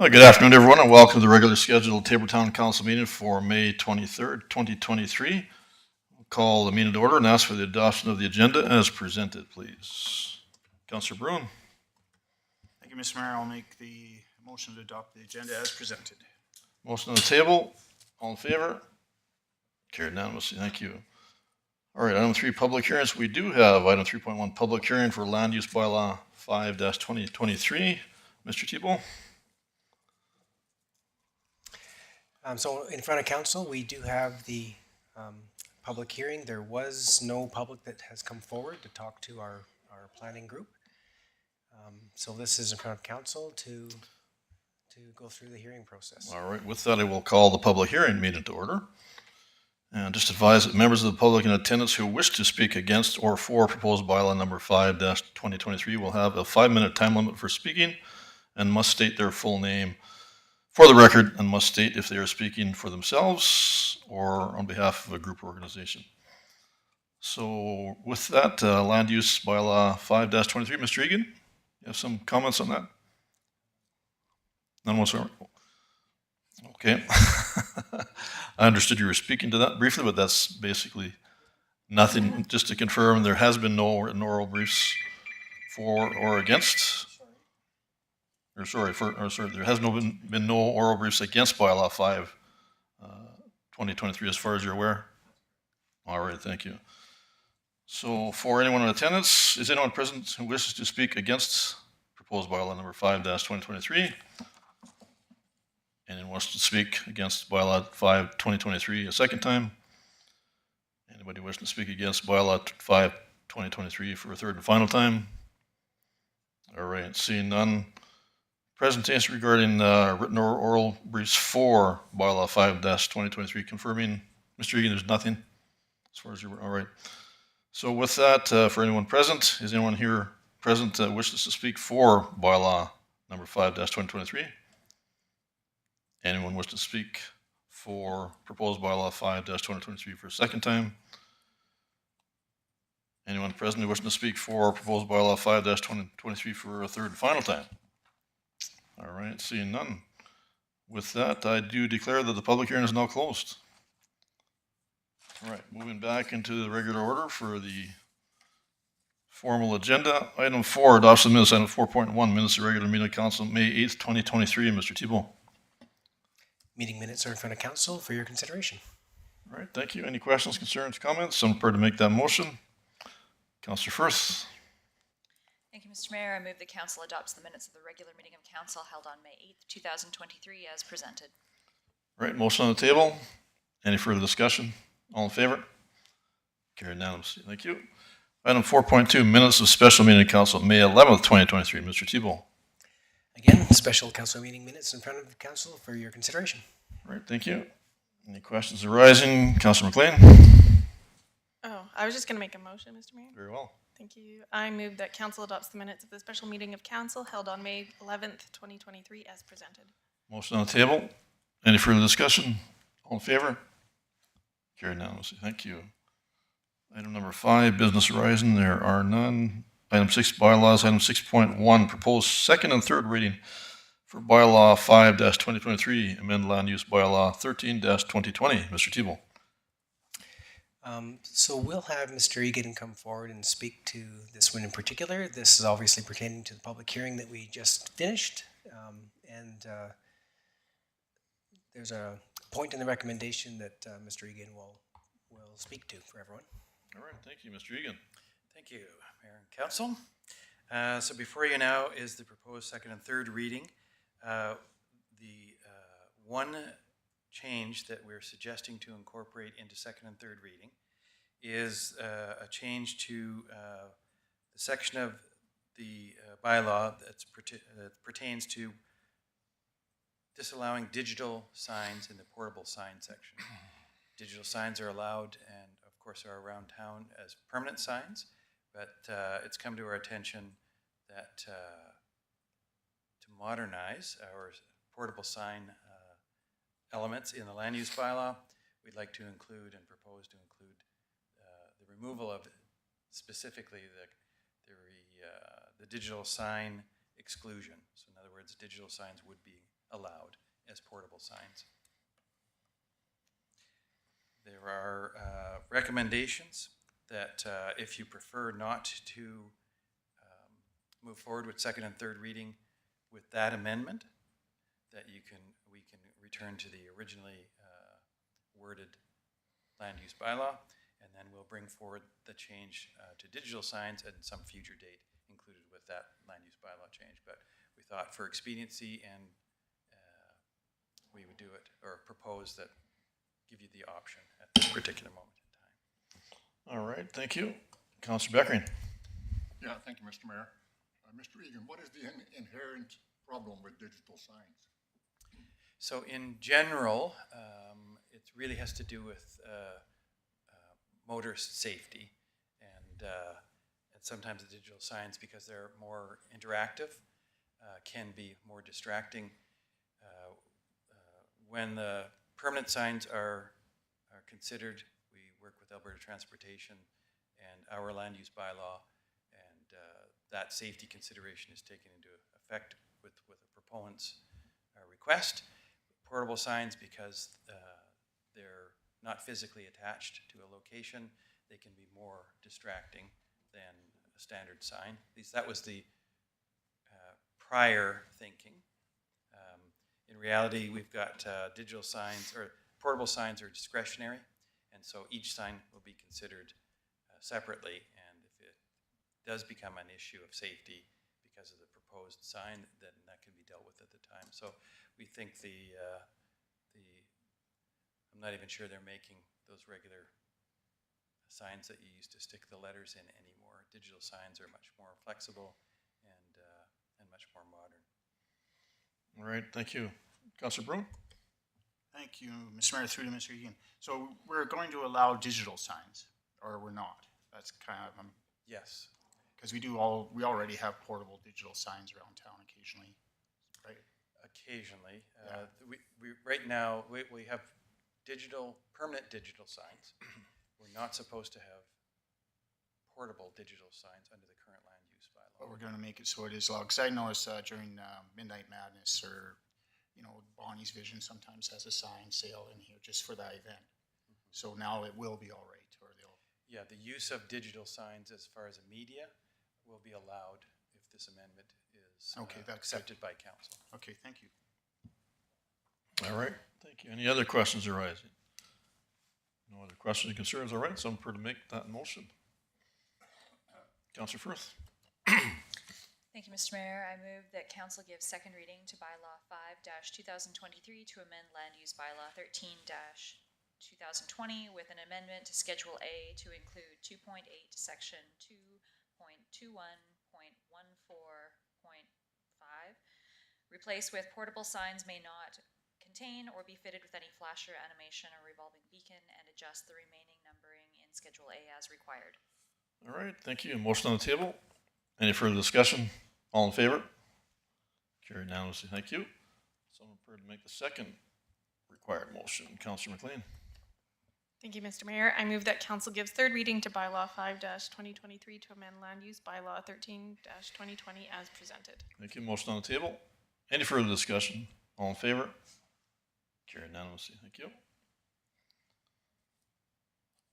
Well, good afternoon, everyone, and welcome to the regular scheduled Tabortown Council meeting for May 23rd, 2023. We'll call the meeting to order and ask for the adoption of the agenda as presented, please. Councillor Bruin. Thank you, Mr. Mayor. I'll make the motion to adopt the agenda as presented. Motion on the table. All in favor? Carried unanimously. Thank you. All right, item 3, public hearings. We do have item 3.1, public hearing for land use bylaw 5-2023. Mr. Thibault. So in front of council, we do have the public hearing. There was no public that has come forward to talk to our planning group. So this is in front of council to go through the hearing process. All right, with that, I will call the public hearing meeting to order. And just advise that members of the public in attendance who wish to speak against or for proposed bylaw number 5-2023 will have a 5-minute time limit for speaking and must state their full name for the record and must state if they are speaking for themselves or on behalf of a group or organization. So with that, land use bylaw 5-23, Mr. Egan, you have some comments on that? None whatsoever. Okay. I understood you were speaking to that briefly, but that's basically nothing. Just to confirm, there has been no written oral briefs for or against. There has been no oral briefs against bylaw 5, 2023, as far as you're aware. All right, thank you. So, for anyone in attendance, is anyone present who wishes to speak against proposed bylaw number 5-2023? Anyone wants to speak against bylaw 5-2023 a second time? Anybody wishing to speak against bylaw 5-2023 for a third and final time? All right, seeing none. Presentation regarding written or oral briefs for bylaw 5-2023, confirming, Mr. Egan, there's nothing as far as you're, all right. So with that, for anyone present, is anyone here present that wishes to speak for bylaw number 5-2023? Anyone wish to speak for proposed bylaw 5-2023 for a second time? Anyone present who wishes to speak for proposed bylaw 5-2023 for a third and final time? All right, seeing none. With that, I do declare that the public hearing is now closed. All right, moving back into the regular order for the formal agenda. Item 4, adoption of minutes. Item 4.1, minutes of regular meeting of council, May 8th, 2023. Mr. Thibault. Meeting minutes are in front of council for your consideration. All right, thank you. Any questions, concerns, comments? Someone prepared to make that motion? Councillor Firth. Thank you, Mr. Mayor. I move the council adopts the minutes of the regular meeting of council held on May 8th, 2023 as presented. All right, motion on the table. Any further discussion? All in favor? Carried unanimously. Thank you. Item 4.2, minutes of special meeting of council, May 11th, 2023. Mr. Thibault. Again, special council meeting minutes in front of council for your consideration. All right, thank you. Any questions arising? Councillor McLean. Oh, I was just going to make a motion, Mr. Mayor. Very well. Thank you. I move that council adopts the minutes of the special meeting of council held on May 11th, 2023 as presented. Motion on the table. Any further discussion? All in favor? Carried unanimously. Thank you. Item number 5, business arising. There are none. Item 6, bylaws. Item 6.1, proposed second and third reading for bylaw 5-2023, amend land use bylaw 13-2020. Mr. Thibault. So we'll have Mr. Egan come forward and speak to this one in particular. This is obviously pertaining to the public hearing that we just finished. There's a point in the recommendation that Mr. Egan will speak to for everyone. All right, thank you, Mr. Egan. Thank you, Mayor and Council. So before you now is the proposed second and third reading. The one change that we're suggesting to incorporate into second and third reading is a change to the section of the bylaw that pertains to disallowing digital signs in the portable sign section. Digital signs are allowed and of course are around town as permanent signs, but it's come to our attention that to modernize our portable sign elements in the land use bylaw, we'd like to include and propose to include the removal of specifically the digital sign exclusion. So in other words, digital signs would be allowed as portable signs. There are recommendations that if you prefer not to move forward with second and third reading with that amendment, that we can return to the originally worded land use bylaw, and then we'll bring forward the change to digital signs at some future date included with that land use bylaw change. But we thought for expediency and we would do it, or propose that, give you the option at this particular moment in time. All right, thank you. Councillor Beckering. Yeah, thank you, Mr. Mayor. Mr. Egan, what is the inherent problem with digital signs? So in general, it really has to do with motorist safety, and sometimes the digital signs, because they're more interactive, can be more distracting. When the permanent signs are considered, we work with Alberta Transportation and our land use bylaw, and that safety consideration is taken into effect with a proponent's request. Portable signs, because they're not physically attached to a location, they can be more distracting than a standard sign. At least that was the prior thinking. In reality, we've got digital signs, or portable signs are discretionary, and so each sign will be considered separately, and if it does become an issue of safety because of the proposed sign, then that can be dealt with at the time. So we think I'm not even sure they're making those regular signs that you used to stick the letters in anymore. Digital signs are much more flexible and much more modern. All right, thank you. Councillor Brown. Thank you, Mr. Mayor, through to Mr. Egan. So we're going to allow digital signs, or we're not? That's kind of, Yes. because we already have portable digital signs around town occasionally, right? Occasionally. Yeah. We right now, we have permanent digital signs. We're not supposed to have portable digital signs under the current land use bylaw. But we're going to make it so it is allowed. Because I noticed during Midnight Madness, or Bonnie's Vision sometimes has a sign sale in here just for that event. So now it will be all right, or they'll. Yeah, the use of digital signs as far as a media will be allowed if this amendment is Okay, that's accepted by council. Okay, thank you. All right, thank you. Any other questions arising? No other questions or concerns? All right, someone prepared to make that motion. Councillor Firth. Thank you, Mr. Mayor. I move that council give second reading to bylaw 5-2023 to amend land use bylaw 13-2020 with an amendment to Schedule A to include 2.8 section 2.21.14.5. Replace with portable signs may not contain or be fitted with any flasher, animation, or revolving beacon, and adjust the remaining numbering in Schedule A as required. All right, thank you. Motion on the table. Any further discussion? All in favor? Carried unanimously. Thank you. Someone prepared to make the second required motion. Councillor McLean. Thank you, Mr. Mayor. I move that council gives third reading to bylaw 5-2023 to amend land use bylaw 13-2020 as presented. Thank you. Motion on the table. Any further discussion? All in favor? Carried unanimously. Thank you.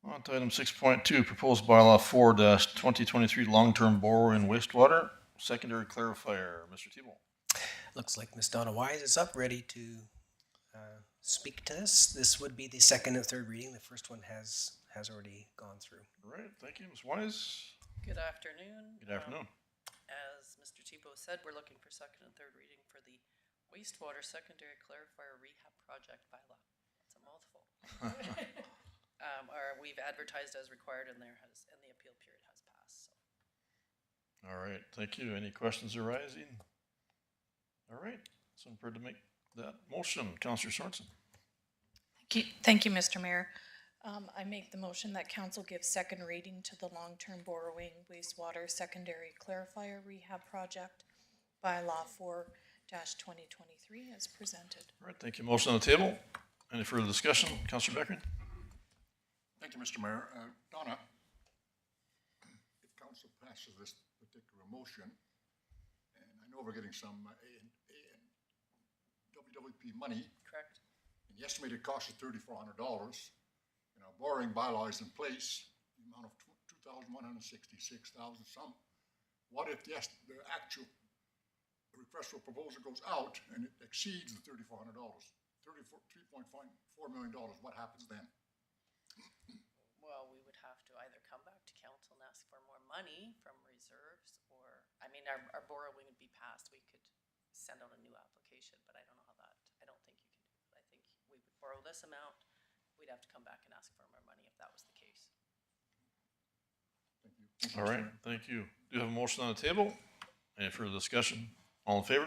On to item 6.2, proposed bylaw 4-2023 long-term borrowing wastewater, secondary clarifier. Mr. Thibault. Looks like Ms. Donna Wise is up, ready to speak to this. This would be the second and third reading. The first one has already gone through. All right, thank you. Ms. Wise. Good afternoon. Good afternoon. As Mr. Thibault said, we're looking for second and third reading for the wastewater secondary clarifier rehab project bylaw. It's a mouthful. We've advertised as required, and the appeal period has passed. So. All right, thank you. Any questions arising? All right, someone prepared to make that motion. Councillor Sorensen. Thank you, Mr. Mayor. I make the motion that council gives second reading to the long-term borrowing wastewater secondary clarifier rehab project bylaw 4-2023 as presented. All right, thank you. Motion on the table. Any further discussion? Councillor Beckering. Thank you, Mr. Mayor. Donna, if council passes this particular motion, and I know we're getting some WWP money, Correct. and the estimated cost is $3,400, and our borrowing bylaw is in place, the amount of $2,166,000 some. What if the actual request for proposal goes out and it exceeds the $3,400, $3.4 million, what happens then? Well, we would have to either come back to council and ask for more money from reserves, or, I mean, our borrowing would be passed, we could send out a new application, but I don't know how that, I don't think you can do that. I think we would borrow this amount, we'd have to come back and ask for more money if that was the case. Thank you. All right, thank you. Do you have a motion on the table? Any further discussion? All in favor?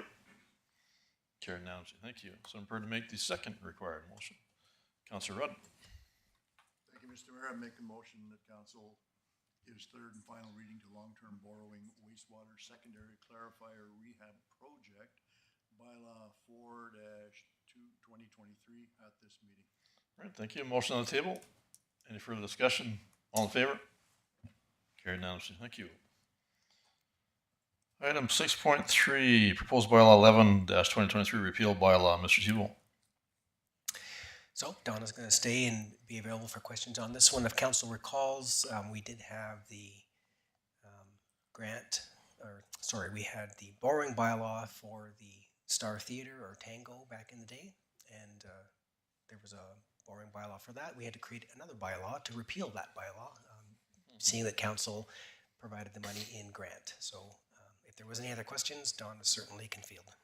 Carried unanimously. Thank you. Someone prepared to make the second required motion. Councillor Rudd. Thank you, Mr. Mayor. I make a motion that council gives third and final reading to long-term borrowing wastewater secondary clarifier rehab project bylaw 4-2/2023 at this meeting. All right, thank you. Motion on the table. Any further discussion? All in favor? Carried unanimously. Thank you. Item 6.3, proposed bylaw 11-2023 repeal bylaw. Mr. Tebow. So Donna's going to stay and be available for questions on this one. If council recalls, we did have the we had the borrowing bylaw for the Star Theater or Tango back in the day, and there was a borrowing bylaw for that. We had to create another bylaw to repeal that bylaw, seeing that council provided the money in grant. So if there was any other questions, Donna certainly can field.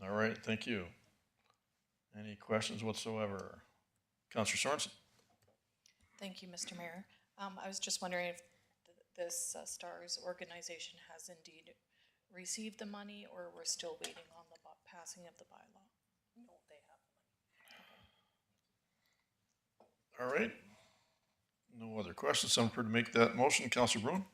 All right, thank you. Any questions whatsoever? Councillor Sorensen. Thank you, Mr. Mayor. I was just wondering if this STARS organization has indeed received the money, or we're still waiting on the passing of the bylaw? No, they have the money. All right. No other questions. Someone prepared to make that motion. Councillor Bruin.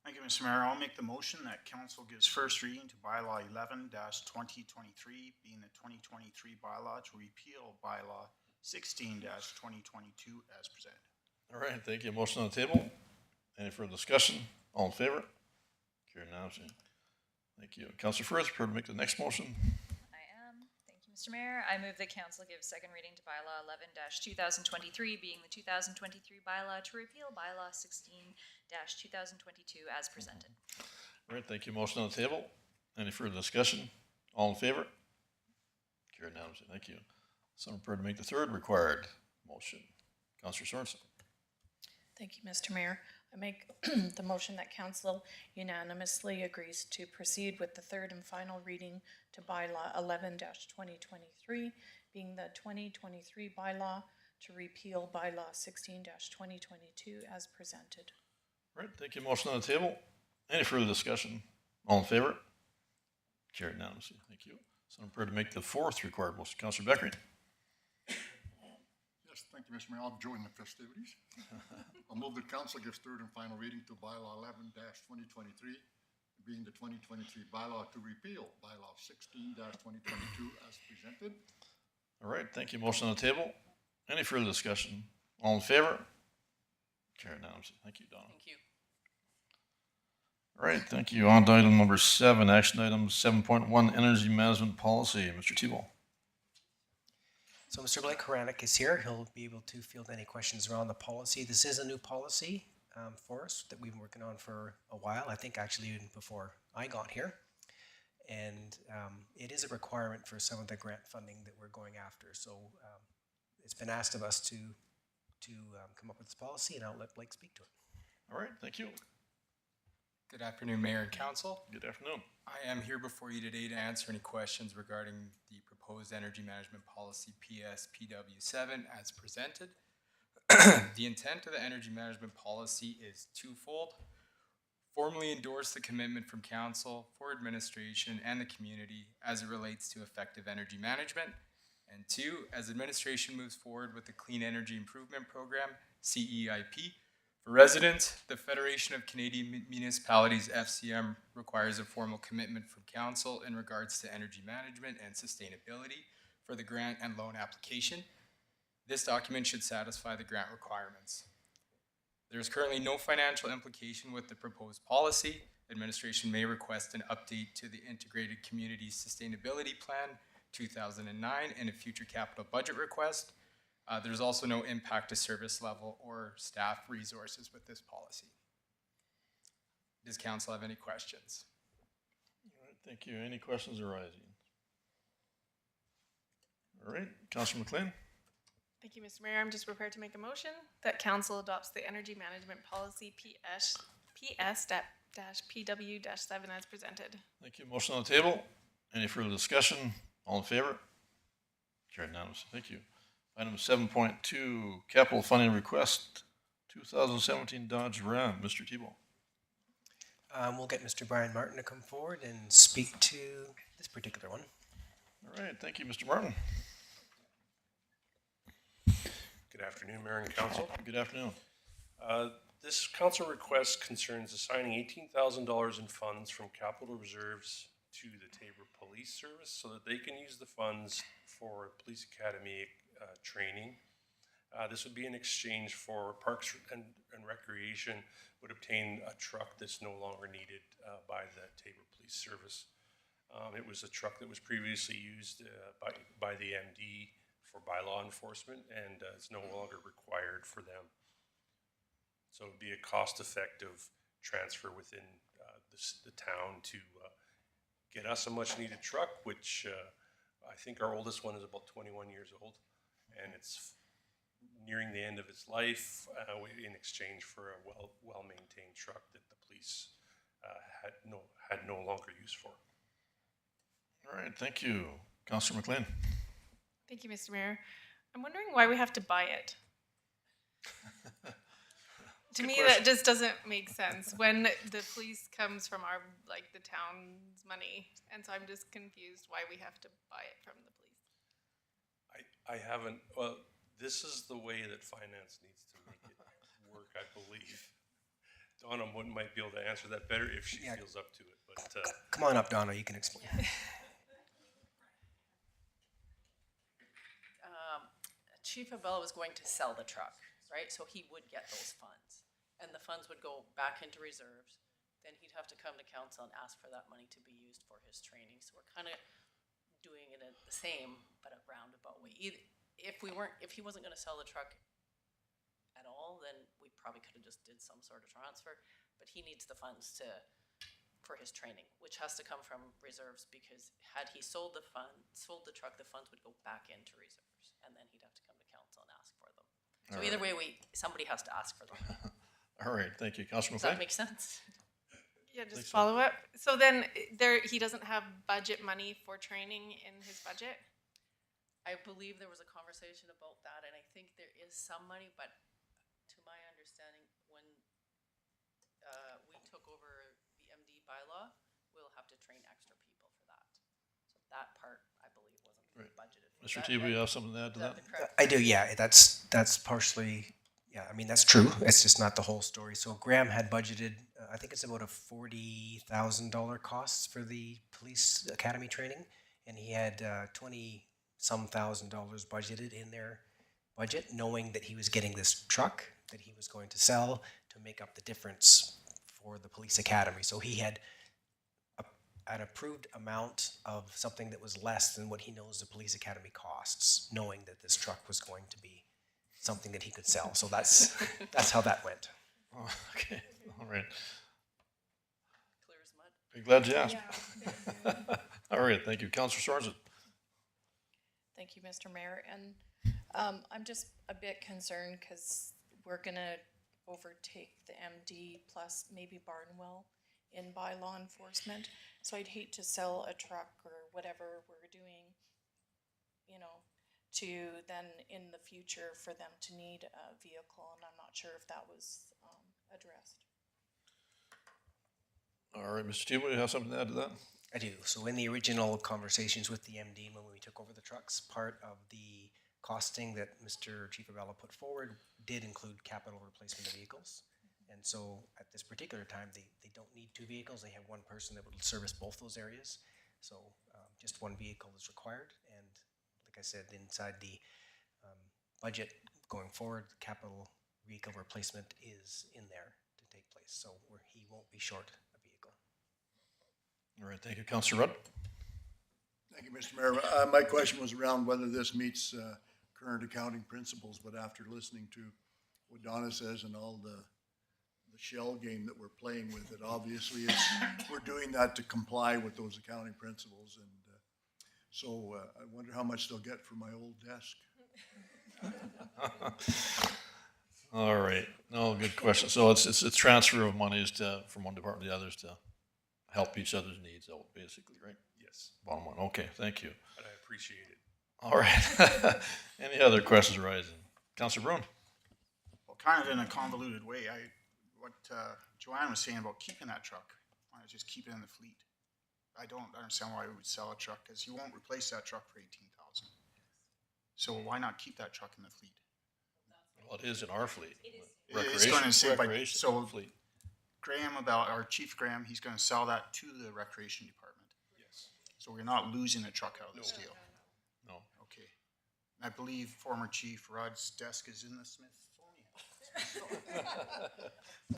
Thank you, Mr. Mayor. I'll make the motion that council gives first reading to bylaw 11-2023, being the 2023 bylaw to repeal bylaw 16-2022 as presented. All right, thank you. Motion on the table. Any further discussion? All in favor? Carried unanimously. Thank you. Councillor Firth, prepared to make the next motion. I am. Thank you, Mr. Mayor. I move that council give second reading to bylaw 11-2023, being the 2023 bylaw to repeal bylaw 16-2022 as presented. All right, thank you. Motion on the table. Any further discussion? All in favor? Carried unanimously. Thank you. Someone prepared to make the third required motion. Councillor Sorensen. Thank you, Mr. Mayor. I make the motion that council unanimously agrees to proceed with the third and final reading to bylaw 11-2023, being the 2023 bylaw to repeal bylaw 16-2022 as presented. All right, thank you. Motion on the table. Any further discussion? All in favor? Carried unanimously. Thank you. Someone prepared to make the fourth required motion. Councillor Beckery. Yes, thank you, Mr. Mayor. I'll join the festivities. I'll move that council gives third and final reading to bylaw 11-2023, being the 2023 bylaw to repeal bylaw 16-2022 as presented. All right, thank you. Motion on the table. Any further discussion? All in favor? Carried unanimously. Thank you, Donna. Thank you. All right, thank you. On to item number 7, action item 7.1, energy management policy. Mr. Tebow. So Mr. Blake Horanek is here. He'll be able to field any questions around the policy. This is a new policy for us that we've been working on for a while, I think actually even before I got here. And it is a requirement for some of the grant funding that we're going after. So it's been asked of us to come up with this policy, and I'll let Blake speak to it. All right, thank you. Good afternoon, Mayor and Council. Good afternoon. I am here before you today to answer any questions regarding the proposed energy management policy PSPW7 as presented. The intent of the energy management policy is twofold. Formally endorse the commitment from Council for administration and the community as it relates to effective energy management. And 2, as administration moves forward with the Clean Energy Improvement Program, CEIP, for residents, the Federation of Canadian Municipalities, FCM, requires a formal commitment from Council in regards to energy management and sustainability for the grant and loan application. This document should satisfy the grant requirements. There is currently no financial implication with the proposed policy. administration may request an update to the Integrated Community Sustainability Plan 2009 in a future capital budget request. There's also no impact to service level or staff resources with this policy. Does council have any questions? All right, thank you. Any questions arising? All right, Councillor McLean. Thank you, Mr. Mayor. I'm just prepared to make a motion that council adopts the energy management policy PS-PW-7 as presented. Thank you. Motion on the table. Any further discussion? All in favor? Carried unanimously. Thank you. Item 7.2, capital funding request, 2017 Dodge Ram. Mr. Tebow. We'll get Mr. Brian Martin to come forward and speak to this particular one. All right, thank you, Mr. Martin. Good afternoon, Mayor and Council. Good afternoon. This council request concerns assigning $18,000 in funds from capital reserves to the Tabor Police Service so that they can use the funds for Police Academy training. This would be in exchange for Parks and Recreation would obtain a truck that's no longer needed by the Tabor Police Service. It was a truck that was previously used by the MD by law enforcement, and it's no longer required for them. So it'd be a cost-effective transfer within the town to get us a much-needed truck, which I think our oldest one is about 21 years old, and it's nearing the end of its life in exchange for a well-maintained truck that the police had no longer use for. All right, thank you. Councillor McLean. Thank you, Mr. Mayor. I'm wondering why we have to buy it. To me, that just doesn't make sense when the police comes from our, like, the town's money. And so I'm just confused why we have to buy it from the police. I haven't, well, this is the way that finance needs to make it work, I believe. Donna might be able to answer that better if she feels up to it, but. Come on up, Donna, you can explain. Chief Abella was going to sell the truck, right? So he would get those funds, and the funds would go back into reserves. Then he'd have to come to council and ask for that money to be used for his training. So we're kind of doing it in the same, but a roundabout way. If he wasn't going to sell the truck at all, then we probably could have just did some sort of transfer. But he needs the funds for his training, which has to come from reserves, because had he sold the truck, the funds would go back into reserves, and then he'd have to come to council and ask for them. So either way, somebody has to ask for them. All right, thank you. Councillor Does that McLean. make sense? Yeah, just follow up. So then he doesn't have budget money for training in his budget? I believe there was a conversation about that, and I think there is some money, but to my understanding, when we took over the MD bylaw, we'll have to train extra people for that. So that part, I believe, wasn't budgeted for. Mr. Tebow, you have something to add to that? I do, yeah. That's partially, yeah. I mean, that's true. It's just not the whole story. So Graham had budgeted, I think it's about a $40,000 cost for the police academy training, and he had $20-some thousand budgeted in their budget, knowing that he was getting this truck that he was going to sell to make up the difference for the police academy. So he had an approved amount of something that was less than what he knows the police academy costs, knowing that this truck was going to be something that he could sell. So that's how that went. Oh, okay, all right. Clear as mud. I'm glad you asked. All right, thank you. Councillor Sorensen. Thank you, Mr. Mayor. And I'm just a bit concerned because we're going to overtake the MD plus maybe Barnwell in by law enforcement. So I'd hate to sell a truck or whatever we're doing, to then in the future for them to need a vehicle. And I'm not sure if that was addressed. All right, Mr. Tebow, you have something to add to that? I do. So in the original conversations with the MD when we took over the trucks, part of the costing that Mr. Chief Abella put forward did include capital replacement of vehicles. And so at this particular time, they don't need two vehicles. They have one person that would service both those areas. So just one vehicle is required. And like I said, inside the budget going forward, capital vehicle replacement is in there to take place. So he won't be short a vehicle. All right, thank you. Councillor Rudd? Thank you, Mr. Mayor. My question was around whether this meets current accounting principles, but after listening to what Donna says and all the shell game that we're playing with, it obviously is, we're doing that to comply with those accounting principles. And so I wonder how much they'll get for my old desk. All right. No, good question. So it's a transfer of monies from one department to the others to help each other's needs out, basically, right? Yes, Bottom line. Okay, thank you. and I appreciate it. All right. Any other questions arising? Councillor Bruin? Well, kind of in a convoluted way, what Joanne was saying about keeping that truck, why not just keep it in the fleet? I don't understand why we would sell a truck, because you won't replace that truck for 18,000. So why not keep that truck in the fleet? Well, it is in our fleet. It's going to say, but Recreation so fleet. Graham, our Chief Graham, he's going to sell that to the Recreation Department. Yes. So we're not losing a truck out of this deal. No. Okay. I believe former Chief Rudd's desk is in the Smithsonian.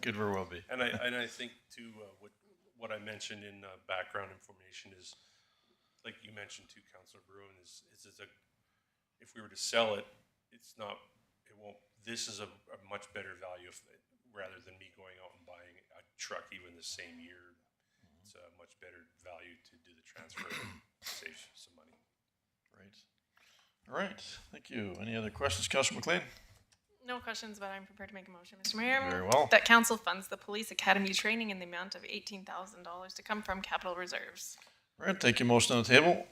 Could very well be. And I think too, what I mentioned in background information is, like you mentioned too, Councillor Bruin, is if we were to sell it, this is a much better value rather than me going out and buying a truck even the same year. It's a much better value to do the transfer, save some money. Right. All right. Thank you. Any other questions, Councillor McLean? No questions, but I'm prepared to make a motion, Mr. Mayor. Very well. That council funds the police academy training in the amount of $18,000 to come from capital reserves. All right. Thank you. Motion on the table.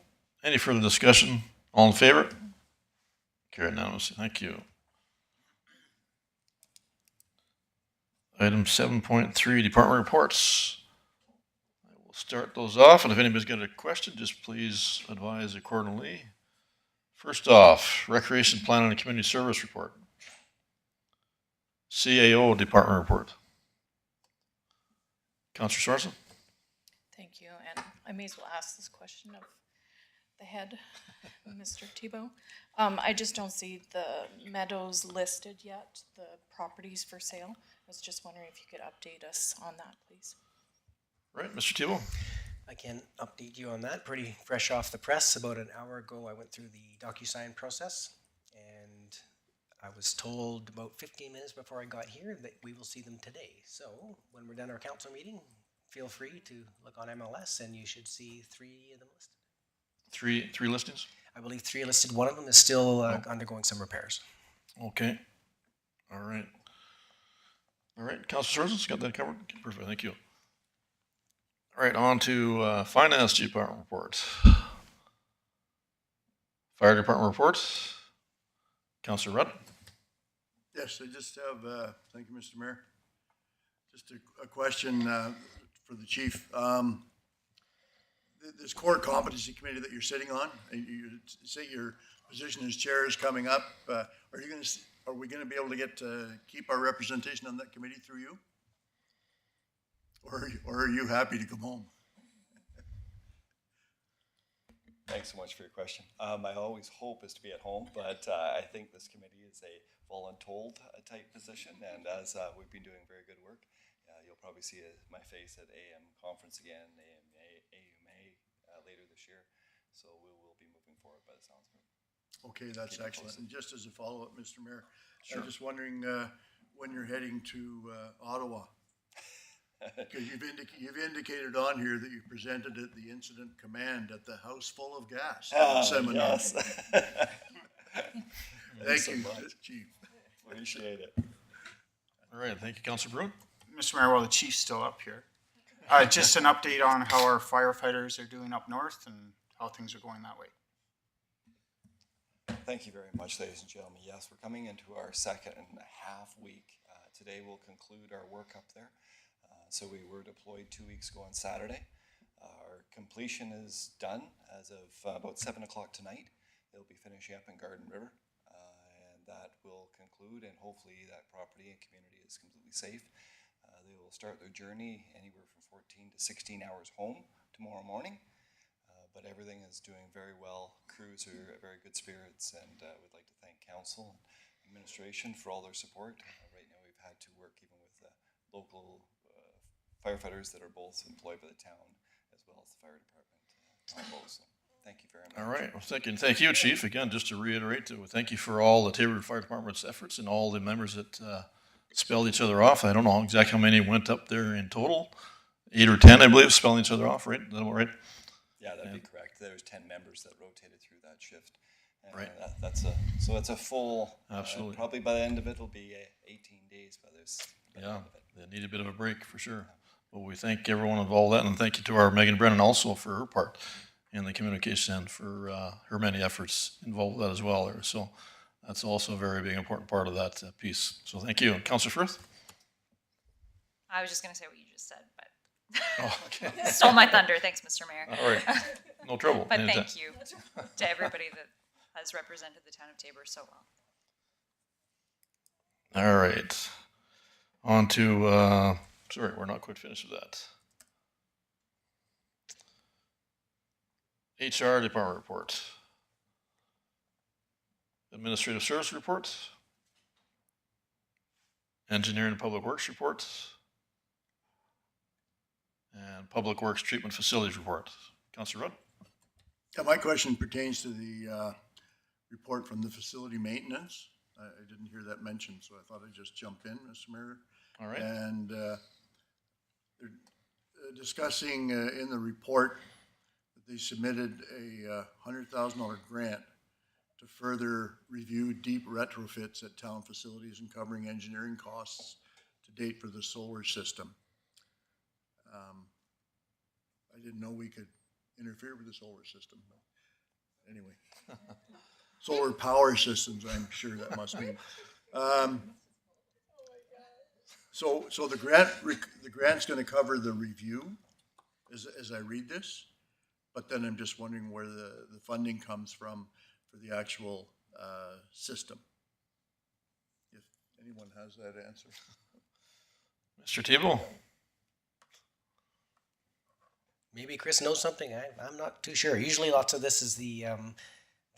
Any further discussion? All in favor? Carried unanimously. Thank you. Item 7.3, department reports. I will start those off, and if anybody's got a question, just please advise accordingly. First off, Recreation Planning and Community Service Report. CAO Department Report. Councillor Sorensen? Thank you, and I may as well ask this question of the head, Mr. Tebow. I just don't see the meadows listed yet, the properties for sale. I was just wondering if you could update us on that, please. Right, Mr. Tebow? I can update you on that. Pretty fresh off the press. About an hour ago, I went through the DocuSign process, and I was told about 15 minutes before I got here that we will see them today. So when we're done our council meeting, feel free to look on MLS, and you should see 3 of them listed. Three listings? I believe 3 are listed. One of them is still undergoing some repairs. Okay. All right. All right, Councillor Sorensen's got that covered? Okay, perfect, thank you. All right, on to Finance Department report. Fire Department report. Councillor Rudd? Yes, I just have, thank you, Mr. Mayor. Just a question for the chief. This core competency committee that you're sitting on, and you say your position as chair is coming up. Are we going to be able to get keep our representation on that committee through you? Or are you happy to come home? Thanks so much for your question. My always hope is to be at home, but I think this committee is a voluntold type position, and as we've been doing very good work, you'll probably see my face at AM conference again, AUMA later this year. So we will be moving forward by the sounds of it. Okay, that's excellent. And just as a follow-up, Mr. Mayor, Sure. I'm just wondering when you're heading to Ottawa. Because you've indicated on here that you presented at the incident command at the House Full of Gas seminar. Yes. Thank so you, much. Chief. Appreciate it. All right, thank you, Councillor Bruin. Mr. Mayor, while the chief's still up here, just an update on how our firefighters are doing up north and how things are going that way. Thank you very much, ladies and gentlemen. Yes, we're coming into our 2.5 week. Today we'll conclude our work up there. So we were deployed 2 weeks ago on Saturday. Our completion is done as of about 7 o'clock tonight. They'll be finishing up in Garden River, and that will conclude, and hopefully that property and community is completely safe. They will start their journey anywhere from 14 to 16 hours home tomorrow morning. But everything is doing very well. Crews are at very good spirits, and we'd like to thank council and administration for all their support. Right now we've had to work even with local firefighters that are both employed by the town as well as the fire department on both. So thank you very much. All right. Well, thank you, Chief. Again, just to reiterate, thank you for all the Taber Fire Department's efforts and all the members that spelled each other off. I don't know exactly how many went up there in total. 8 or 10, I believe, spelling each other off, right? Is that about right? Yeah, that'd be correct. There was 10 members that rotated through that shift. And Right. That's a full. Absolutely. Probably by the end of it, it'll be 18 days by this. By the Yeah, end of it. they need a bit of a break for sure. Well, we thank everyone involved in that, and thank you to our Megan Brennan also for her part in the communication and for her many efforts involved with that as well there. So that's also a very big important part of that piece. So thank you. Councillor Firth? I was just gonna say what you just said, but Oh, okay. stole my thunder. Thanks, Mr. Mayor. All right. No trouble. But Anytime. thank you to everybody that has represented the town of Taber so well. All right. On to, sorry, we're not quite finished with that. HR Department report. Administrative Service report. Engineering and Public Works report. And Public Works Treatment Facilities report. Councillor Rudd? Yeah, my question pertains to the report from the facility maintenance. I didn't hear that mentioned, so I thought I'd just jump in, Mr. Mayor. All right. And they're discussing in the report that they submitted a $100,000 grant to further review deep retrofits at town facilities and covering engineering costs to date for the solar system. I didn't know we could interfere with the solar system, but anyway. Solar power systems, I'm sure that must mean. So the grant's gonna cover the review as I read this, but then I'm just wondering where the funding comes from for the actual system. If anyone has that answer. Mr. Tebow? Maybe Chris knows something. I'm not too sure. Usually lots of this is the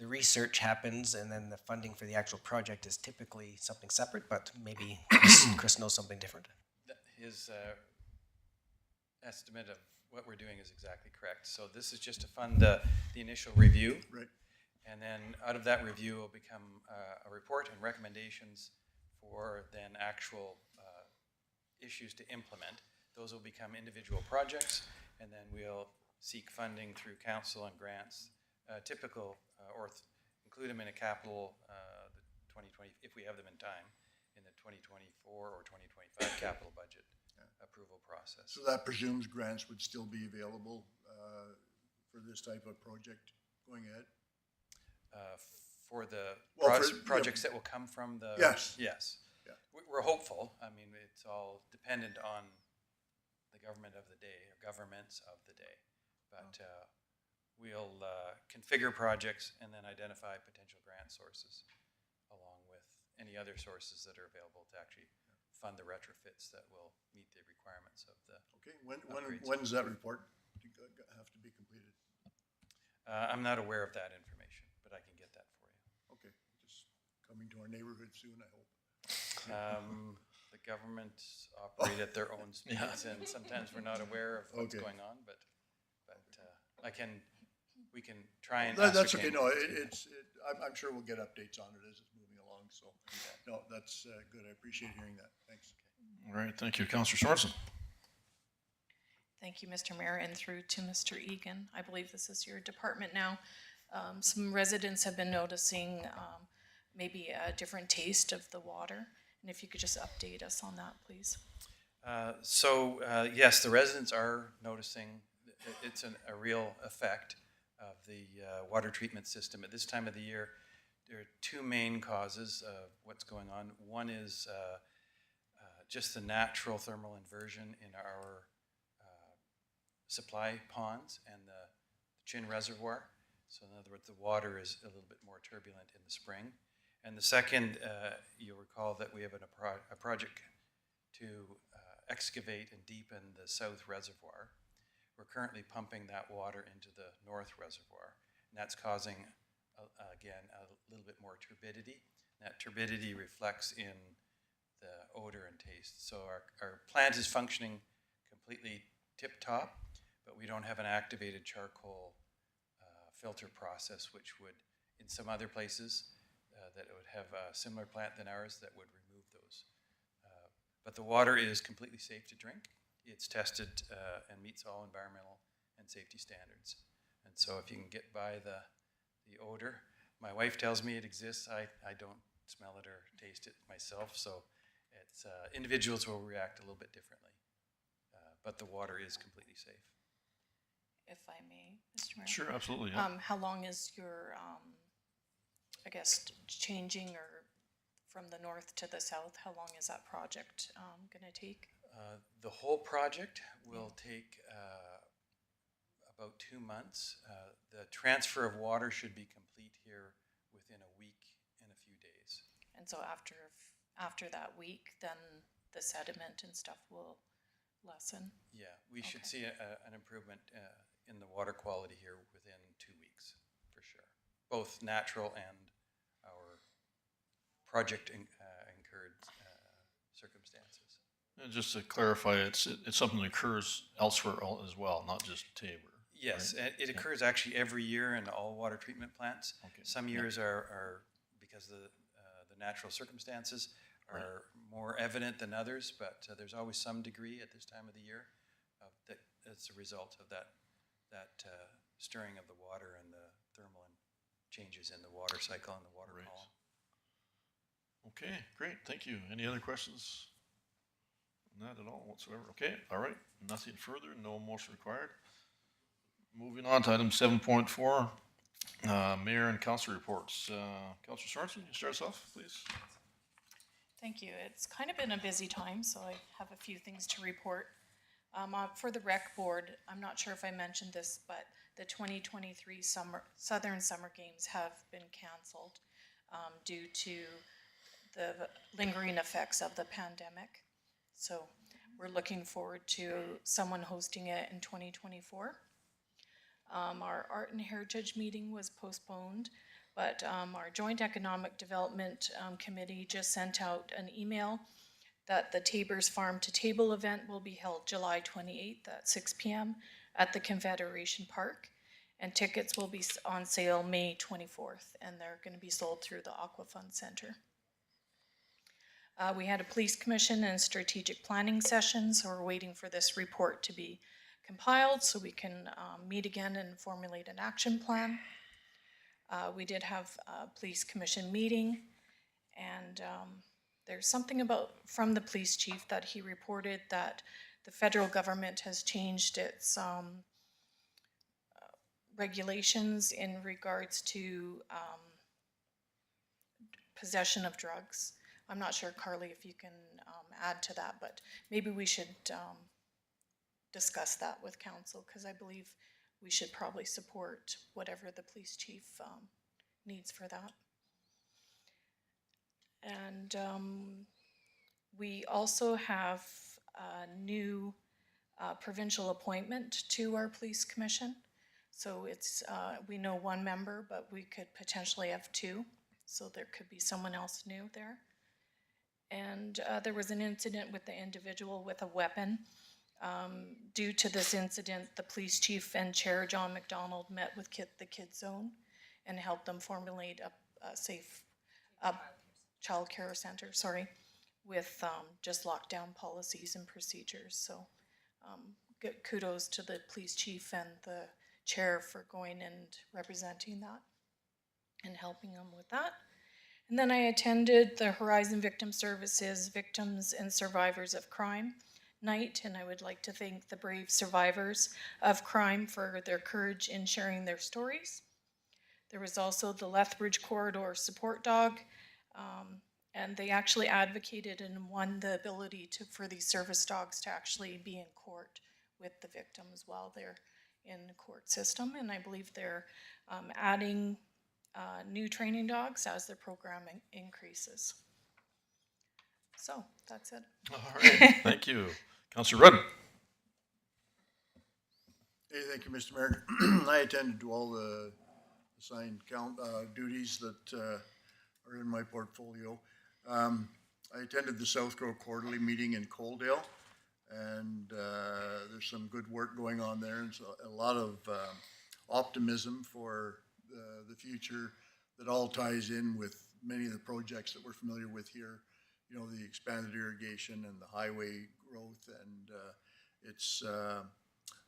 research happens and then the funding for the actual project is typically something separate, but maybe Chris knows something different. His estimate of what we're doing is exactly correct. So this is just to fund the initial review. Right. And then out of that review will become a report and recommendations for then actual issues to implement. Those will become individual projects, and then we'll seek funding through council and grants, include them in a capital, the 2020, if we have them in time, in the 2024 or 2025 capital budget approval process. So that presumes grants would still be available for this type of project going ahead? For the Well, projects that will come from the. Yes. Yes. Yeah. We're hopeful. I mean, it's all dependent on the government of the day, or governments of the day. But we'll configure projects and then identify potential grant sources along with any other sources that are available to actually fund the retrofits that will meet the requirements of the. Okay, when's that report have to be completed? I'm not aware of that information, but I can get that for you. Okay, just coming to our neighborhood soon, I hope. The governments operate at their own speeds, and sometimes we're not aware of what's Okay. going on. But we can try and. That's okay. ascertain No, what's going on. I'm sure we'll get updates on it as it's moving along. So, no, that's good. I appreciate hearing that. Thanks. All right, thank you. Councillor Sorensen? Thank you, Mr. Mayor, and through to Mr. Egan. I believe this is your department now. Some residents have been noticing maybe a different taste of the water. And if you could just update us on that, please. Yes, the residents are noticing it's a real effect of the water treatment system. At this time of the year, there are two main causes of what's going on. One is just the natural thermal inversion in our supply ponds and the Chin Reservoir. So in other words, the water is a little bit more turbulent in the spring. And the second, you'll recall that we have a project to excavate and deepen the South Reservoir. We're currently pumping that water into the North Reservoir, and that's causing, again, a little bit more turbidity. That turbidity reflects in the odor and taste. So our plant is functioning completely tip-top, but we don't have an activated charcoal filter process, which would, in some other places, that would have a similar plant than ours that would remove those. But the water is completely safe to drink. It's tested and meets all environmental and safety standards. And so if you can get by the odor, my wife tells me it exists. I don't smell it or taste it myself, so it's individuals will react a little bit differently. But the water is completely safe. If I may, Mr. Mayor? Sure, absolutely. Yeah. How long is your, I guess, changing or from the north to the south, how long is that project gonna take? The whole project will take about 2 months. The transfer of water should be complete here within a week and a few days. And so after that week, then the sediment and stuff will lessen? Yeah, we should Okay. see an improvement in the water quality here within 2 weeks, for sure. Both natural and our project incurred circumstances. And just to clarify, it's something that occurs elsewhere as well, not just Tabor. Yes, right? and it occurs actually every year in all water treatment plants. Okay. Some years are because the natural circumstances are more evident than others, but there's always some degree at this time of the year that as a result of that stirring of the water and the thermal changes in the water cycle and the water Right. column. Okay, great, thank you. Any other questions? Not at all whatsoever. Okay, all right, nothing further, no motion required. Moving on to item 7.4, mayor and council reports. Councilor Sorensen, you start us off, please. Thank you. It's kind of been a busy time, so I have a few things to report. For the rec board, I'm not sure if I mentioned this, but the 2023 Southern Summer Games have been canceled due to the lingering effects of the pandemic. So we're looking forward to someone hosting it in 2024. Our Art and Heritage meeting was postponed, but our Joint Economic Development Committee just sent out an email that the Tabor's Farm to Table event will be held July 28th at 6 p.m. at the Confederation Park, and tickets will be on sale May 24th, and they're going to be sold through the Aqua Fund Center. We had a police commission and strategic planning session, so we're waiting for this report to be compiled so we can meet again and formulate an action plan. We did have a police commission meeting, and there's something from the police chief that he reported that the federal government has changed its regulations in regards to possession of drugs. I'm not sure, Carly, if you can add to that, but maybe we should discuss that with council, because I believe we should probably support whatever the police chief needs for that. And we also have a new provincial appointment to our police commission. So it's, we know one member, but we could potentially have two. So there could be someone else new there. And there was an incident with the individual with a weapon. Due to this incident, the police chief and chair, John McDonald, met with the Kids Zone and helped them formulate a safe child care center, with just lockdown policies and procedures. So good kudos to the police chief and the chair for going and representing that and helping them with that. And then I attended the Horizon Victim Services Victims and Survivors of Crime night, and I would like to thank the brave survivors of crime for their courage in sharing their stories. There was also the Lethbridge Corridor Support Dog, and they actually advocated and won the ability for these service dogs to actually be in court with the victims while they're in the court system, and I believe they're adding new training dogs as their programming increases. So that's it. All right, thank you. Councilor Rudden. Hey, thank you, Mr. Mayor. I attended to all the assigned duties that are in my portfolio. I attended the South Grove Quarterly meeting in Coaldale, And there's some good work going on there, and so a lot of optimism for the future that all ties in with many of the projects that we're familiar with here. You know, the expanded irrigation and the highway growth, and it's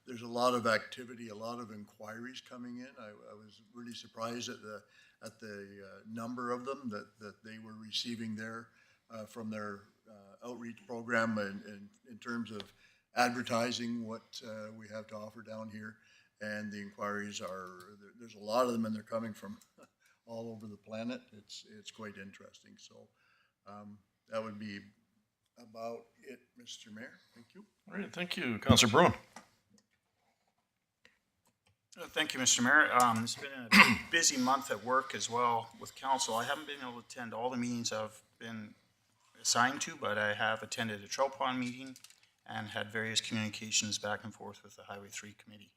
there's a lot of activity, a lot of inquiries coming in. I was really surprised at the number of them that they were receiving there from their outreach program, and in terms of advertising what we have to offer down here. And the inquiries there's a lot of them, and they're coming from all over the planet. It's quite interesting. So that would be about it, Mr. Mayor. Thank you. All right, thank you. Councillor Bruin. Thank you, Mr. Mayor. It's been a busy month at work as well with council. I haven't been able to attend all the meetings I've been assigned to, but I have attended a Trout Pond meeting and had various communications back and forth with the Highway 3 committee.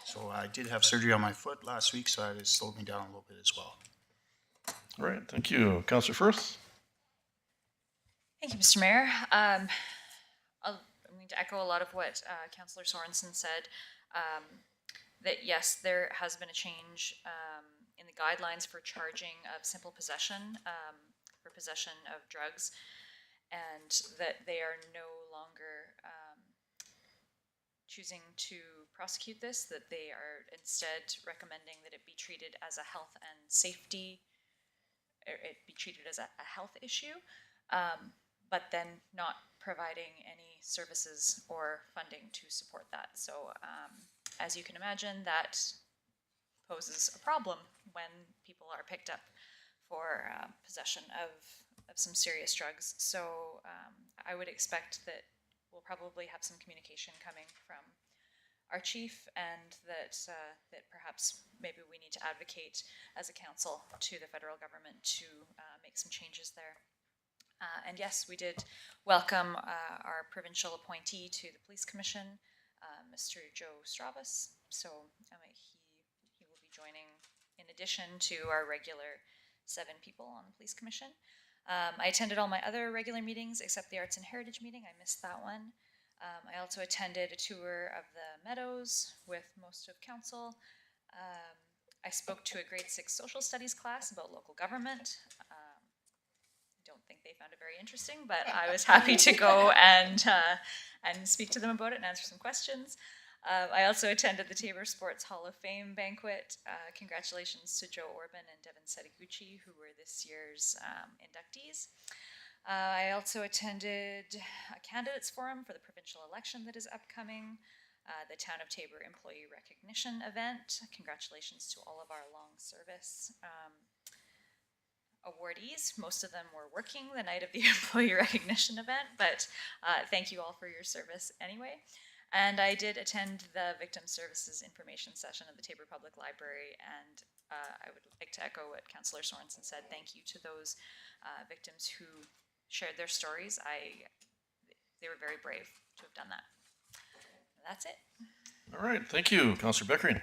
So I did have surgery on my foot last week, so it has slowed me down a little bit as well. All right, thank you. Councillor Firth. Thank you, Mr. Mayor. I'm going to echo a lot of what Councillor Sorensen said. That yes, there has been a change in the guidelines for charging of simple possession for possession of drugs, and that they are no longer choosing to prosecute this, that they are instead recommending that it be treated as a health and safety, or it be treated as a health issue, but then not providing any services or funding to support that. So as you can imagine, that poses a problem when people are picked up for possession of some serious drugs. So I would expect that we'll probably have some communication coming from our chief, and that perhaps maybe we need to advocate as a council to the federal government to make some changes there. And yes, we did welcome our provincial appointee to the Police Commission, Mr. Joe Stravas. So he will be joining in addition to our regular 7 people on the Police Commission. I attended all my other regular meetings except the Arts and Heritage meeting. I missed that one. I also attended a tour of the Meadows with most of council. I spoke to a grade 6 social studies class about local government. Don't think they found it very interesting, but I was happy to go and speak to them about it and answer some questions. I also attended the Tabor Sports Hall of Fame banquet. Congratulations to Joe Orban and Devin Setaguchi, who were this year's inductees. I also attended a candidates forum for the provincial election that is upcoming, the Town of Tabor Employee Recognition event. Congratulations to all of our long service awardees. Most of them were working the night of the employee recognition event, but thank you all for your service anyway. And I did attend the Victim Services Information session at the Tabor Public Library, and I would like to echo what Councillor Sorensen said. Thank you to those victims who shared their stories. They were very brave to have done that. That's it. All right, thank you. Councillor Beckering.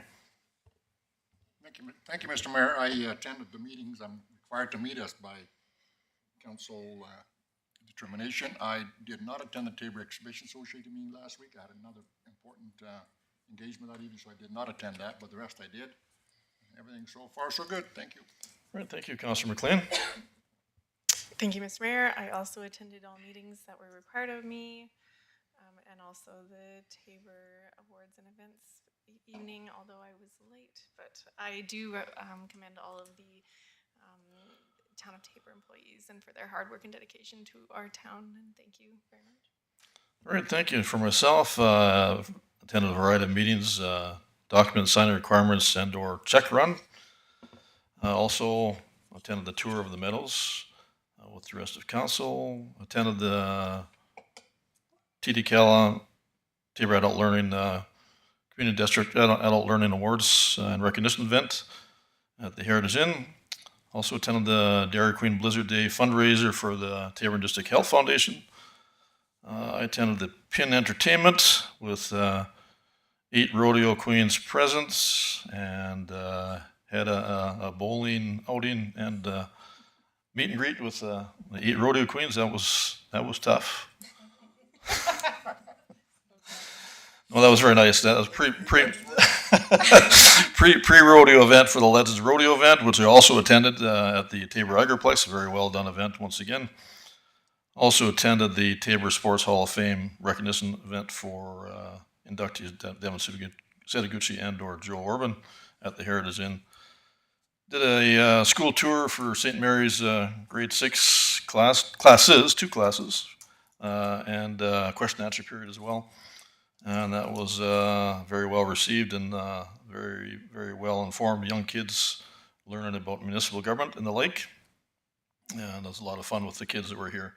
Thank you, Mr. Mayor. I attended the meetings I'm required to meet us by council determination. I did not attend the Tabor Exhibition Association meeting last week. I had another important engagement that evening, so I did not attend that, but the rest I did. Everything so far so good. Thank you. All right, thank you. Councillor McLean. Thank you, Mr. Mayor. I also attended all meetings that were required of me, and also the Tabor Awards and Events evening, although I was late. But I do commend all of the Town of Tabor employees and for their hard work and dedication to our town, and thank you very much. All right, thank you. For myself, attended a variety of meetings, document signing requirements and or check run. Also attended the tour of the Meadows with the rest of council. Attended the TDCAL, Tabor Adult Learning Community District Adult Learning Awards and Recognition event at the Heritage Inn. Also attended the Dairy Queen Blizzard Day fundraiser for the Tabor District Health Foundation. I attended the Pin Entertainment with 8 rodeo queens present, and had a bowling outing and meet and greet with the 8 rodeo queens. That was tough. Well, that was very nice. That was pre-rodeo event for the Legends Rodeo event, which I also attended at the Tabor Agriplex. A very well done event once again. Also attended the Tabor Sports Hall of Fame recognition event for inductees Devin Setaguchi and or Joe Orban at the Heritage Inn. Did a school tour for St. Mary's grade 6 classes, 2 classes, and question and answer period as well. And that was very well received and very, very well informed young kids learning about municipal government and the lake. And it was a lot of fun with the kids that were here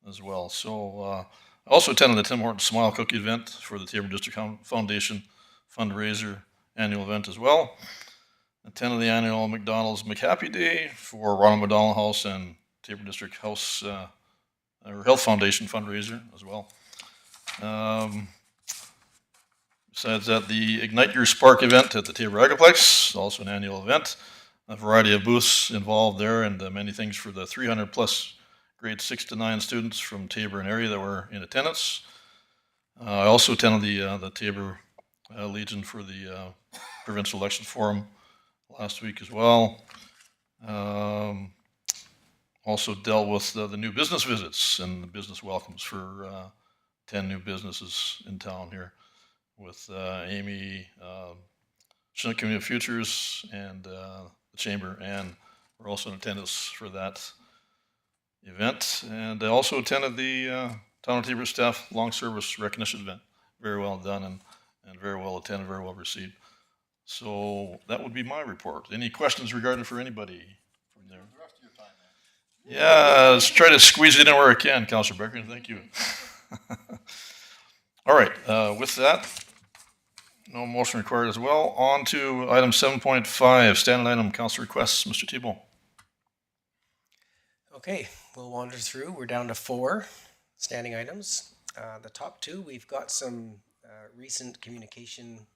as well. So I also attended the Tim Hortons Smile Cookie event for the Tabor District Foundation fundraiser annual event as well. Attended the annual McDonald's McHappy Day for Ronald McDonald House and Tabor District House or Health Foundation fundraiser as well. Besides that, the Ignite Your Spark event at the Tabor Agriplex, also an annual event. A variety of booths involved there and many things for the 300 plus grade 6 to 9 students from Tabor and area that were in attendance. I also attended the Tabor Legion for the Provincial Election Forum last week as well. Also dealt with the new business visits and the business welcomes for 10 new businesses in town here with Amy, Chinook Community of Futures, and the Chamber, and we're also in attendance for that event. And I also attended the Town of Tabor Staff Long Service Recognition event. Very well done and very well attended, very well received. So that would be my report. Any questions regarding for anybody from there? The rest of your time, man. Yeah, let's try to squeeze it in where I can, Councillor Becker. Thank you. All right, with that, no motion required as well. On to item 7.5, standing item council requests. Mr. Thibault. Okay, we'll wander through. We're down to 4 standing items. The top 2, we've got some recent communication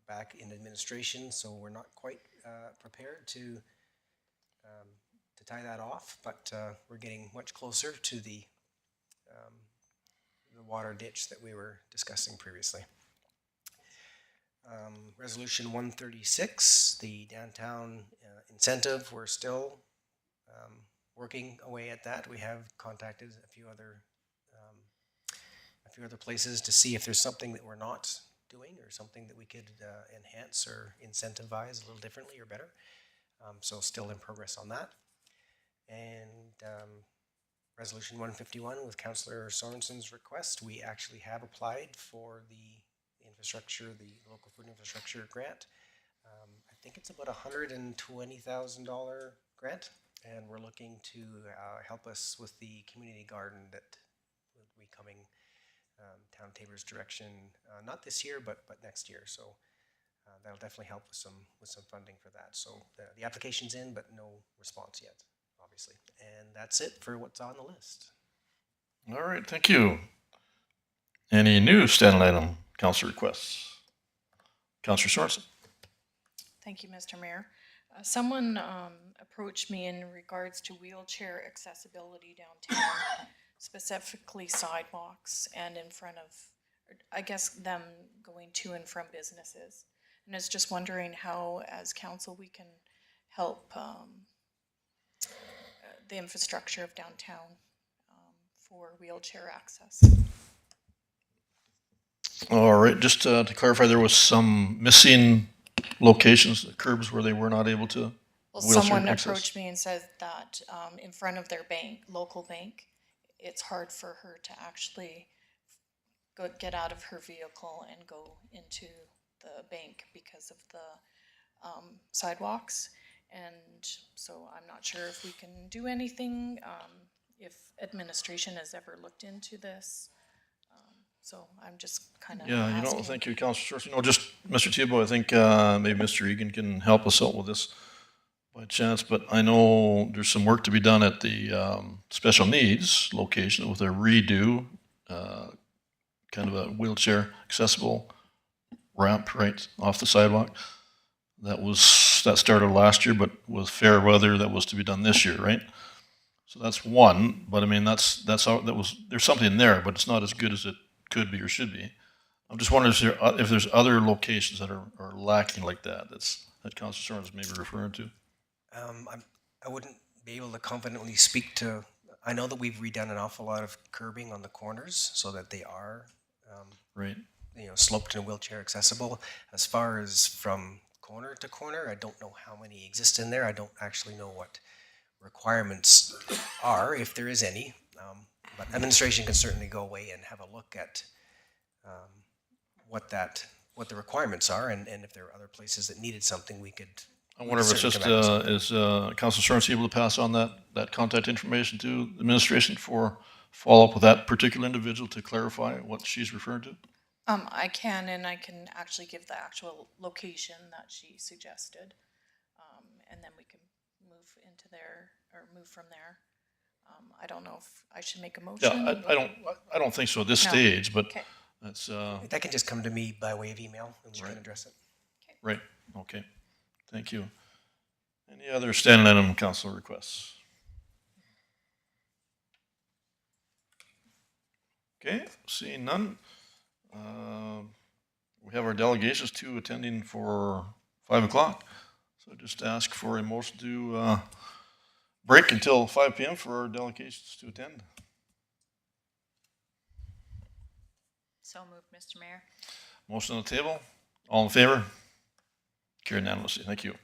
back in administration, so we're not quite prepared to tie that off, but we're getting much closer to the water ditch that we were discussing previously. Resolution 136, the downtown incentive, we're still working away at that. We have contacted a few other places to see if there's something that we're not doing or something that we could enhance or incentivize a little differently or better. So still in progress on that. And Resolution 151 with Councillor Sorensen's request, we actually have applied for the infrastructure, the local food infrastructure grant. I think it's about $120,000 grant, and we're looking to help us with the community garden that will be coming Town Tabor's direction, not this year, but next year. So that'll definitely help with some funding for that. So the application's in, but no response yet, obviously. And that's it for what's on the list. All right, thank you. Any new standing item council requests? Councillor Sorensen. Thank you, Mr. Mayor. Someone approached me in regards to wheelchair accessibility downtown, specifically sidewalks and in front of, I guess, them going to and from businesses. And I was just wondering how, as council, we can help the infrastructure of downtown for wheelchair access. All right, just to clarify, there was some missing locations, curbs where they were not able to Well, wheelchair someone access. approached me and said that in front of their bank, local bank, it's hard for her to actually get out of her vehicle and go into the bank because of the sidewalks. And so I'm not sure if we can do anything, if administration has ever looked into this. So I'm just kind of Yeah, asking. thank you, Councillor Sorensen. Just Mr. Thibault, I think maybe Mr. Egan can help us out with this by chance, but I know there's some work to be done at the special needs location with a redo, kind of a wheelchair accessible ramp right off the sidewalk. That started last year, but with fair weather, that was to be done this year, right? So that's one, but I mean, there's something there, but it's not as good as it could be or should be. I'm just wondering if there's other locations that are lacking like that, that Councilor Soren's maybe referring to. I wouldn't be able to confidently speak to, I know that we've redone an awful lot of curbing on the corners so that they are, Right. sloped and wheelchair accessible. As far as from corner to corner, I don't know how many exist in there. I don't actually know what requirements are, if there is any. But administration can certainly go away and have a look at what the requirements are, and if there are other places that needed something, we could. I wonder if it's certainly just, come back with something. is Councilor Sorensen able to pass on that contact information to administration for follow-up with that particular individual to clarify what she's referring to? I can, and I can actually give the actual location that she suggested. And then we can move into there, or move from there. I don't know if I should make a motion. Yeah, I don't think so at this No. stage, but Okay. that's, That can just come to me by way of email, and we Right. can address it. right, okay. Thank you. Any other standing item council requests? Okay, seeing none. We have our delegations to attending for 5 o'clock. So just ask for a motion to break until 5 p.m. for our delegations to attend. So moved, Mr. Mayor. Motion on the table. All in favor? Carried unanimously. Thank you.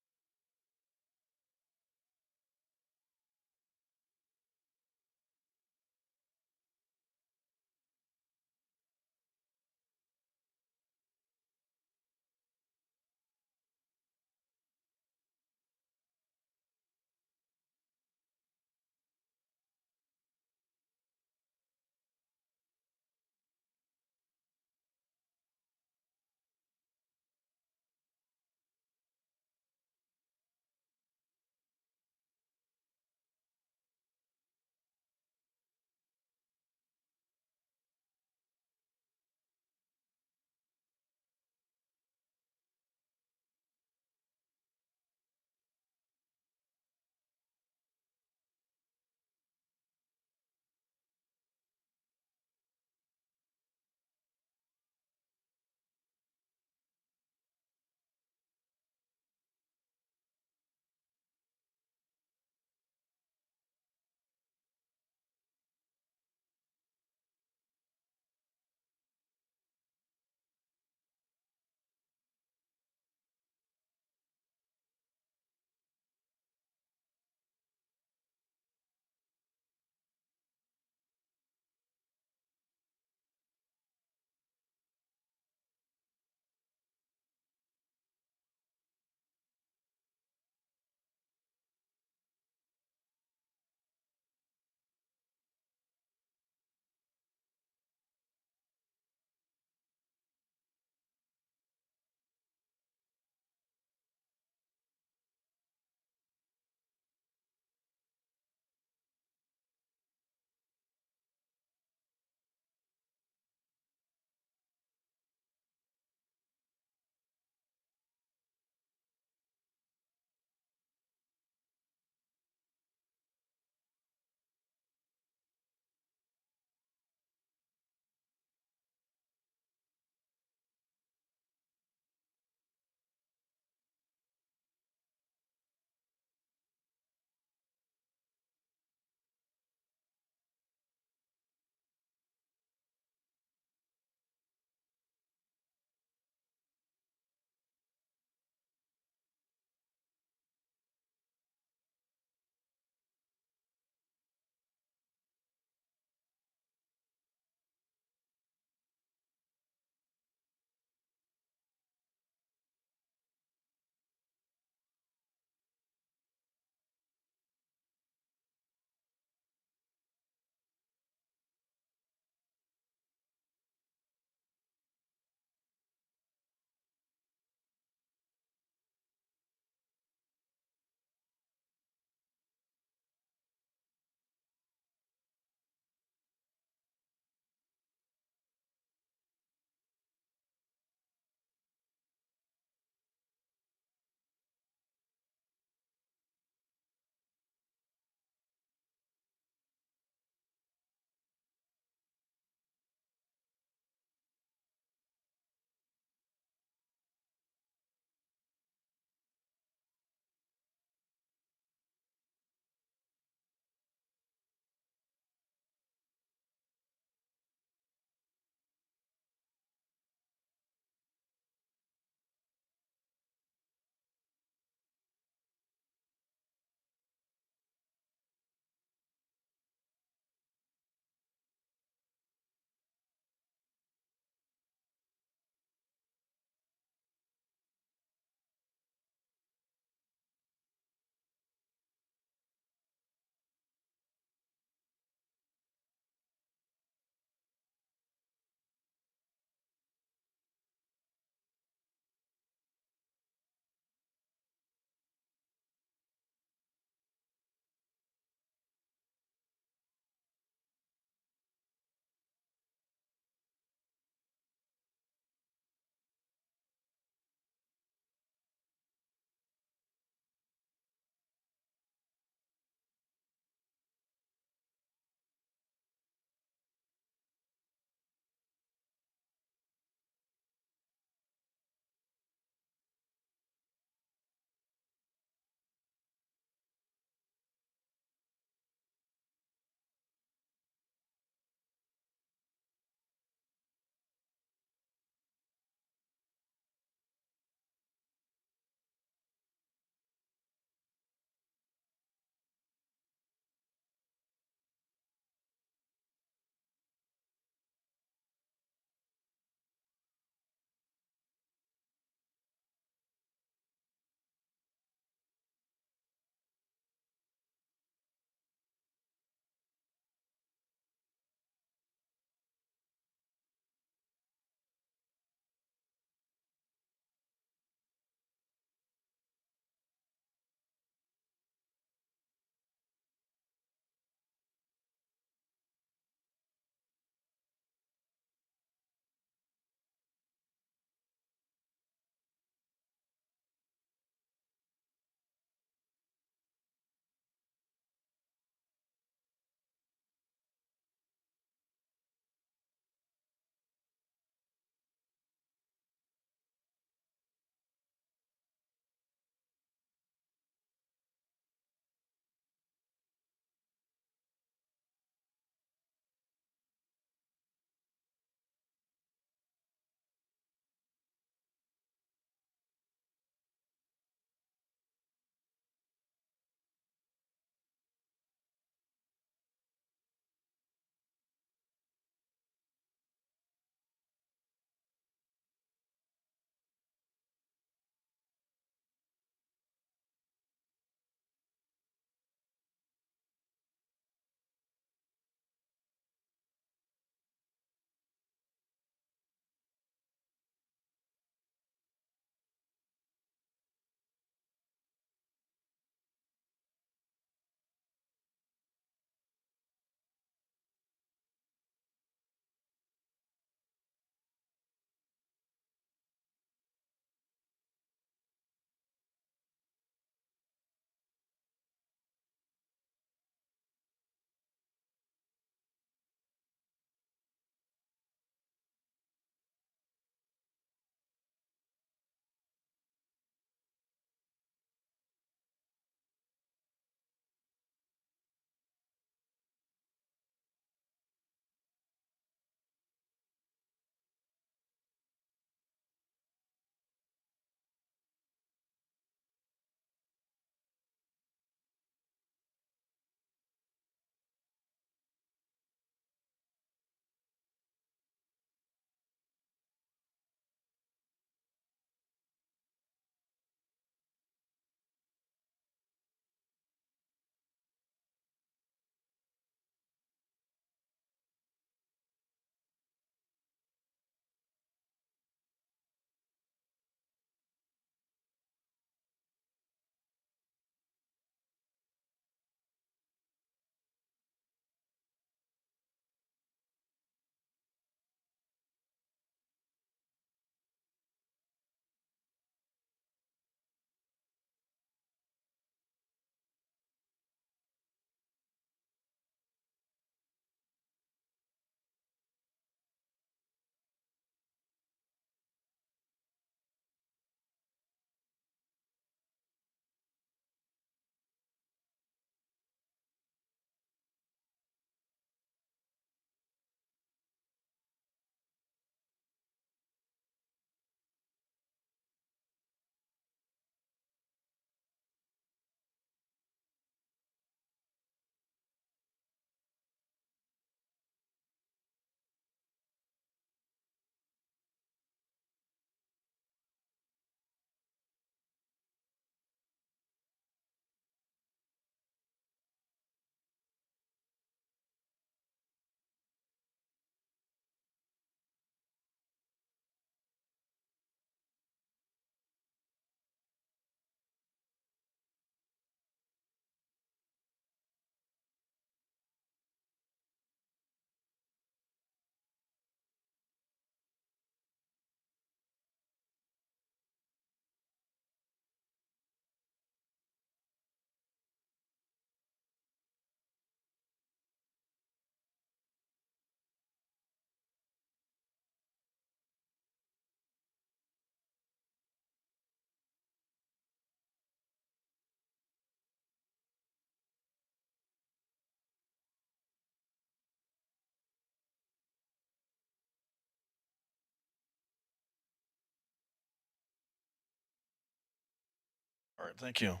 All right, thank you. All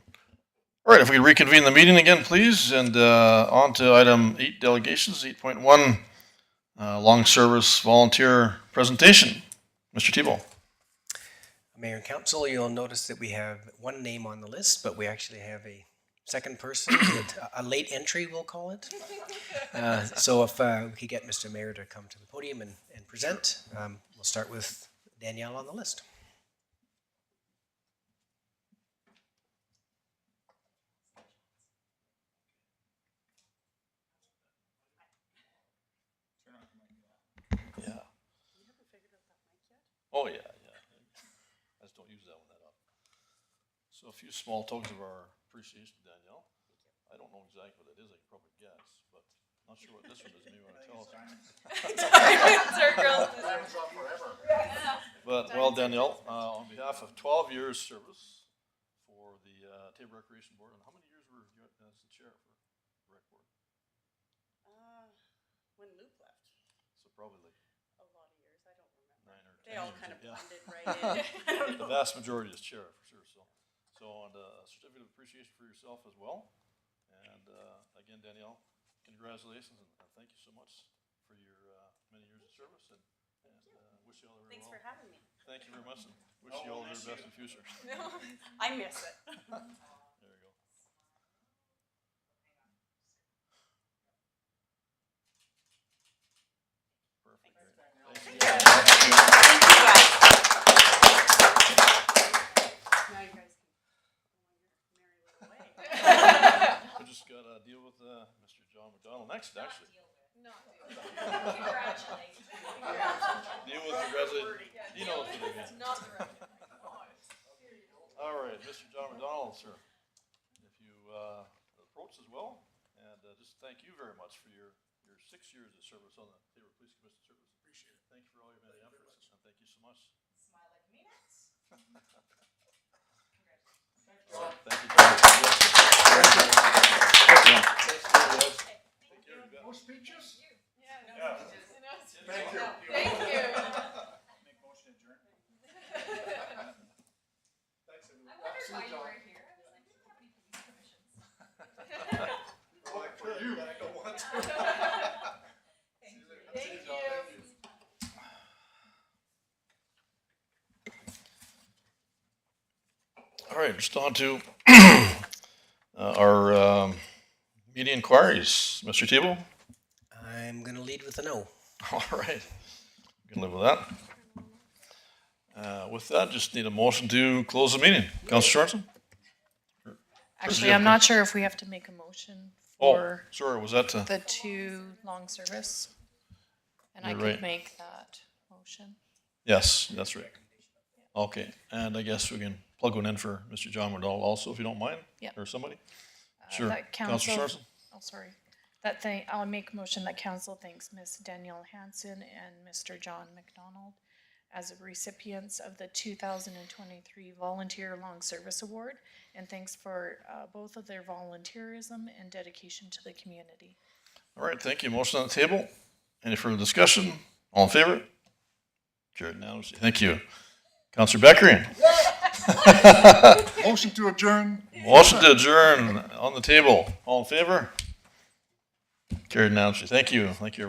right, if we could reconvene the meeting again, please, and on to item 8, delegations, 8.1, long service volunteer presentation. Mr. Tebow. Mayor and council, you'll notice that we have one name on the list, but we actually have a second person, a late entry, we'll call it. So if we could get Mr. Mayor to come to the podium and present, we'll start with Danielle on the list. Yeah. Oh, yeah, yeah. I just don't use that one that often. So a few small tokens of our appreciation, Danielle. I don't know exactly what it is, I can probably guess, but not sure what this one is, maybe you want to tell us. But, well, Danielle, on behalf of 12 years service for the Tabor Recreation Board, and how many years were you as the chair for the rec board? When Luke left, So probably like a lot of years, I don't remember. 9 or 10 They all years, kind of yeah. blended right in. I don't The know. vast majority is chair, for sure, so and a certificate of appreciation for yourself as well. And again, Danielle, congratulations and thank you so much for your many years of service and wish you all the very Thanks well. for having me. Thank you very much and wish you all the very best in the future. I miss it. There you go. Perfect. Great. Thank you. Thank you guys. Now you guys can marry right away. We just got to deal with Mr. John McDonald next, actually. Congratulations. Deal with the resident. He knows what it means. All right, Mr. John McDonald, sir, if you approach as well, and just thank you very much for your 6 years of service on the Tabor Police Commission service. Appreciate it. Thank you for all your many efforts, and thank you so much. Smile like me next. All right, thank you, John. Take care, you bet. No speeches? Thank you. Make motion adjourn. Thanks, everyone. I wondered why you were here. I was like, we don't have any police commissions. For you, I don't want to. Thank you. All right, just on to our media inquiries. Mr. Tebow? I'm going to lead with a no. All right, we can live with that. With that, just need a motion to close the meeting. Councilor Sorensen? Actually, I'm not sure if we have to make a motion Oh, for sorry, was that the 2 long service. And I You're could right. make that motion. Yes, that's right. Okay, and I guess we can plug one in for Mr. John McDonald also, if you don't mind? Yep. Or somebody? Sure. That Councilor council, Sorensen? oh, sorry. That thing, I'll make a motion that council thanks Miss Danielle Hanson and Mr. John McDonald as recipients of the 2023 Volunteer Long Service Award, and thanks for both of their volunteerism and dedication to the community. All right, thank you. Motion on the table. Any further discussion? All in favor? Carried unanimously. Thank you. Councilor Beckering? Motion to adjourn. Motion to adjourn on the table. All in favor? Carried unanimously. Thank you. Thank you.